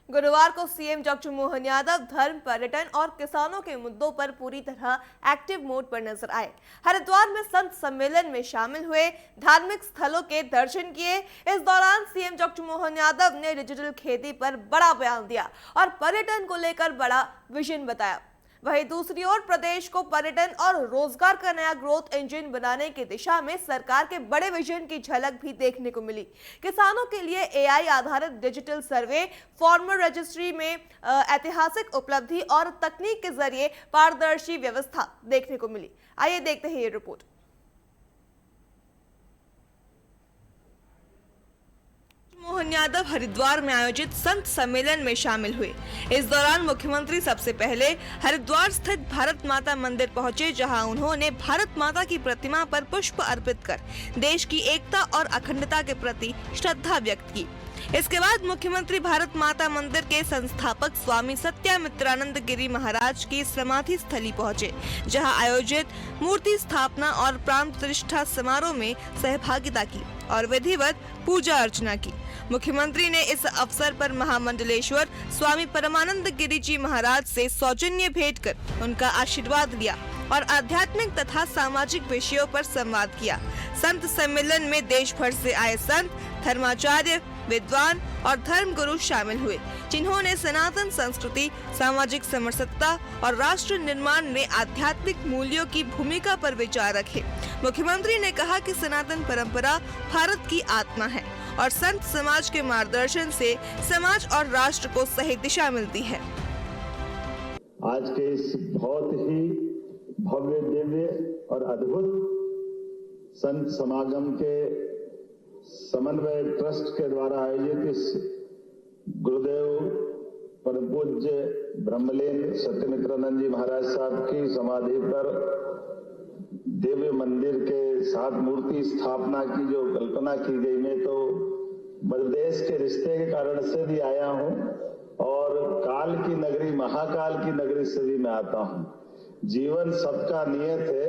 गुरुवार को CM doctor Mohan Yadav धर्म, पर्यटन और किसानों के मुद्दों पर पूरी तरह एक्टिव मोड पर नजर आए। हरिद्वार में संत सम्मेलन में शामिल हुए, धार्मिक स्थलों के दर्शन किए। इस दौरान सीएम डॉक्टर मोहन यादव ने डिजिटल खेती पर बड़ा बयान दिया और पर्यटन को लेकर बड़ा विजन बताया। वहीं दूसरी ओर प्रदेश को पर्यटन और रोजगार का नया ग्रोथ इंजन बनाने की दिशा में सरकार के बड़े विजन की झलक भी देखने को मिली। किसानों के लिए एआई आधारित डिजिटल सर्वे, फार्मर रजिस्ट्री में ऐतिहासिक उपलब्धि और तकनीक के जरिए पारदर्शी व्यवस्था देखने को मिली। आइए देखते हैं ये रिपोर्ट। मोहन यादव हरिद्वार में आयोजित संत सम्मेलन में शामिल हुए। इस दौरान मुख्यमंत्री सबसे पहले हरिद्वार स्थित भारत माता मंदिर पहुंचे, जहां उन्होंने भारत माता की प्रतिमा पर पुष्प अर्पित कर देश की एकता और अखंडता के प्रति श्रद्धा व्यक्त की। इसके बाद मुख्यमंत्री भारत माता मंदिर के संस्थापक स्वामी सत्यामित्रानंद गिरी महाराज की समाधि स्थली पहुंचे, जहां आयोजित मूर्ति स्थापना और प्राण प्रतिष्ठा समारोह में सहभागिता की और विधिवत पूजा अर्चना की। मुख्यमंत्री ने इस अवसर पर महामंडलेश्वर स्वामी परमानंद गिरी जी महाराज से सौजन्य भेंट कर उनका आशीर्वाद लिया और आध्यात्मिक तथा सामाजिक विषयों पर संवाद किया। संत सम्मेलन में देश भर से आए संत, धर्माचार्य, विद्वान और धर्म गुरु शामिल हुए, जिन्होंने सनातन संस्कृति, सामाजिक समरसता और राष्ट्र निर्माण में आध्यात्मिक मूल्यों की भूमिका पर विचार रखे। मुख्यमंत्री ने कहा कि सनातन परंपरा भारत की आत्मा है और संत समाज के मार्गदर्शन से समाज और राष्ट्र को सही दिशा मिलती है। आज के इस बहुत ही भव्य, दिव्य और अद्भुत संत समागम के समन्वय ट्रस्ट के द्वारा आयोजित इस गुरुदेव परम पूज्य ब्रह्मलीन सत्यमित्रानंद जी महाराज साहब की समाधि पर दिव्य मंदिर के साथ मूर्ति स्थापना की जो कल्पना की गई, मैं तो मध्य प्रदेश के रिश्ते के कारण से भी आया हूं और काल की नगरी, महाकाल की नगरी से भी मैं आता हूं। जीवन सबका नियत है,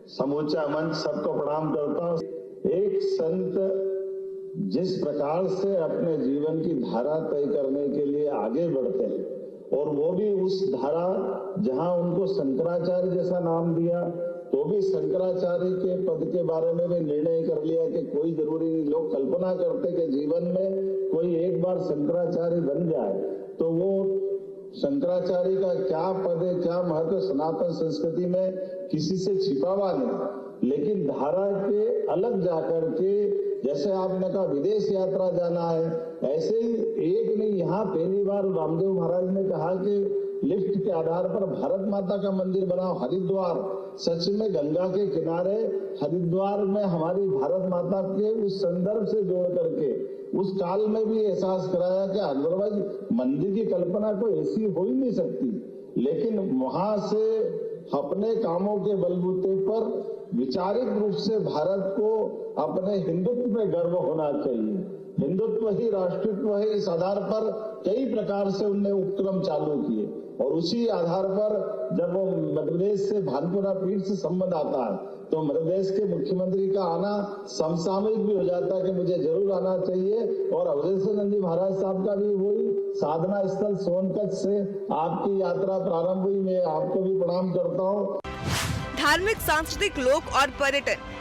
समूचा मंच सबको प्रणाम करता हूं। एक संत जिस प्रकार से अपने जीवन की धारा तय करने के लिए आगे बढ़ते हैं और वो भी उस धारा, जहां उनको शंकराचार्य जैसा नाम दिया तो भी शंकराचार्य के पद के बारे में भी निर्णय कर लिया कि कोई जरूरी नहीं। लोग कल्पना करते कि जीवन में कोई एक बार शंकराचार्य बन जाए तो वो शंकराचार्य का क्या पद है, क्या महत्व सनातन संस्कृति में किसी से छिपा हुआ नहीं। लेकिन धारा के अलग जाकर के, जैसे आपने कहा विदेश यात्रा जाना है, ऐसे ही एक नहीं, यहाँ पहली बार रामदेव महाराज ने कहा कि लिफ्ट के आधार पर भारत माता का मंदिर बनाओ। हरिद्वार सच में गंगा के किनारे, हरिद्वार में हमारी भारत माता के उस संदर्भ से जोड़ करके उस काल में भी एहसास कराया कि अदरवाइज मंदिर की कल्पना तो ऐसी हो ही नहीं सकती। लेकिन वहां से अपने कामों के बलबूते पर विचारिक रूप से भारत को अपने हिंदुत्व में गर्व होना चाहिए। हिंदुत्व ही राष्ट्रत्व है, इस आधार पर कई प्रकार से उनने उपक्रम चालू किए और उसी आधार पर जब मध्य प्रदेश से भानपुरा पीठ से संबंध आता है तो मध्य प्रदेश के मुख्यमंत्री का आना समसामयिक भी हो जाता है कि मुझे जरूर आना चाहिए। और अवधेशानंद जी महाराज साहब का भी वही साधना स्थल सोनकच्छ से आपकी यात्रा प्रारंभ हुई, मैं आपको भी प्रणाम करता हूँ। धार्मिक, सांस्कृतिक, लोक और पर्यटन।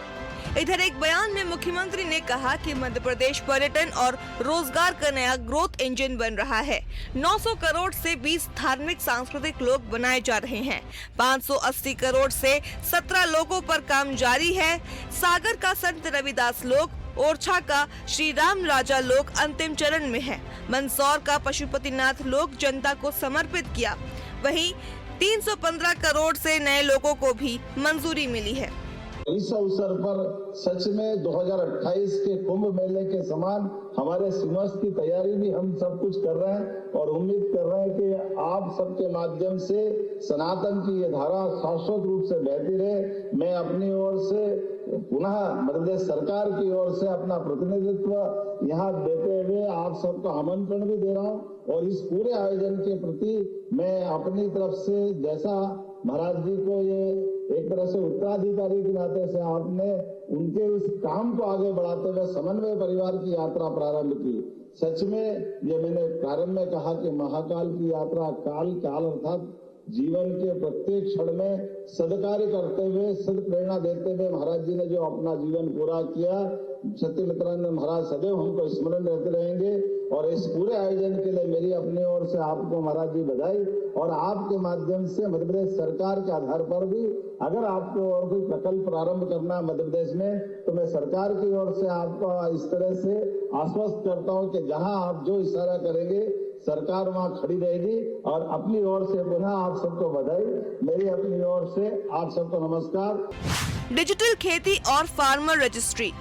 इधर एक बयान में मुख्यमंत्री ने कहा कि मध्य प्रदेश पर्यटन और रोजगार का नया ग्रोथ इंजन बन रहा है। 900 करोड़ से 20 धार्मिक सांस्कृतिक लोक बनाए जा रहे हैं। 580 करोड़ से 17 लोगों पर काम जारी है। सागर का संत रविदास लोक, ओरछा का श्री राम राजा लोक अंतिम चरण में है। मंदसौर का पशुपतिनाथ लोक जनता को समर्पित किया। वहीं 315 करोड़ से नए लोगों को भी मंजूरी मिली है। इस अवसर पर सच में 2028 के कुंभ मेले के समान हमारे सिमस की तैयारी भी हम सब कुछ कर रहे हैं और उम्मीद कर रहे हैं कि आप सबके माध्यम से सनातन की ये धारा शाश्वत रूप से बहती रहे। मैं अपनी ओर से पुनः मध्य प्रदेश सरकार की ओर से अपना प्रतिनिधित्व यहाँ देते हुए आप सबको आमंत्रण भी दे रहा हूँ और इस पूरे आयोजन के प्रति मैं अपनी तरफ से, जैसा महाराज जी को ये एक तरह से उत्तराधिकारी के नाते से आपने उनके उस काम को आगे बढ़ाते हुए समन्वय परिवार की यात्रा प्रारंभ की, सच में ये मैंने प्रारंभ में कहा कि महाकाल की यात्रा काल अर्थात जीवन के प्रत्येक क्षण में सदकार्य करते हुए सद प्रेरणा देते हुए महाराज जी ने जो अपना जीवन पूरा किया, सत्यमित्रानंद महाराज सदैव हमको स्मरण रहते रहेंगे। और इस पूरे आयोजन के लिए मेरी अपनी ओर से आपको महाराज जी बधाई, और आपके माध्यम से मध्य प्रदेश सरकार के आधार पर भी अगर आपको और कोई प्रकल्प प्रारंभ करना है मध्य प्रदेश में, तो मैं सरकार की ओर से आपको इस तरह से आश्वस्त करता हूं कि जहां आप जो इशारा करेंगे सरकार वहां खड़ी रहेगी। और अपनी ओर से पुनः आप सबको बधाई, मेरी अपनी ओर से आप सबको नमस्कार। डिजिटल खेती और फार्मर रजिस्ट्री।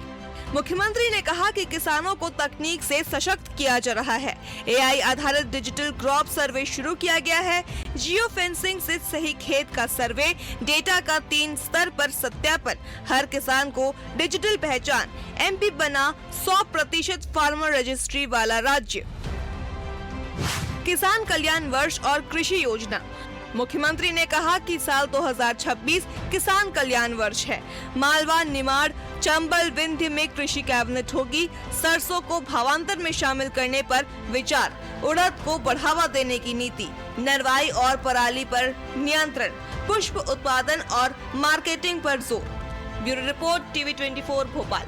मुख्यमंत्री ने कहा कि किसानों को तकनीक से सशक्त किया जा रहा है। एआई आधारित डिजिटल क्रॉप सर्वे शुरू किया गया है। जियो फेंसिंग से सही खेत का सर्वे, डेटा का 3 स्तर पर सत्यापन, हर किसान को डिजिटल पहचान। एमपी बना 100% फार्मर रजिस्ट्री वाला राज्य। किसान कल्याण वर्ष और कृषि योजना। मुख्यमंत्री ने कहा कि साल 2026 किसान कल्याण वर्ष है। मालवा, निमाड़, चंबल, विंध्य में कृषि कैबिनेट होगी। सरसों को भावांतर में शामिल करने पर विचार। उड़द को बढ़ावा देने की नीति। नरवाई और पराली पर नियंत्रण। पुष्प उत्पादन और मार्केटिंग पर जोर। Bureau report, TV 24 Bhopal.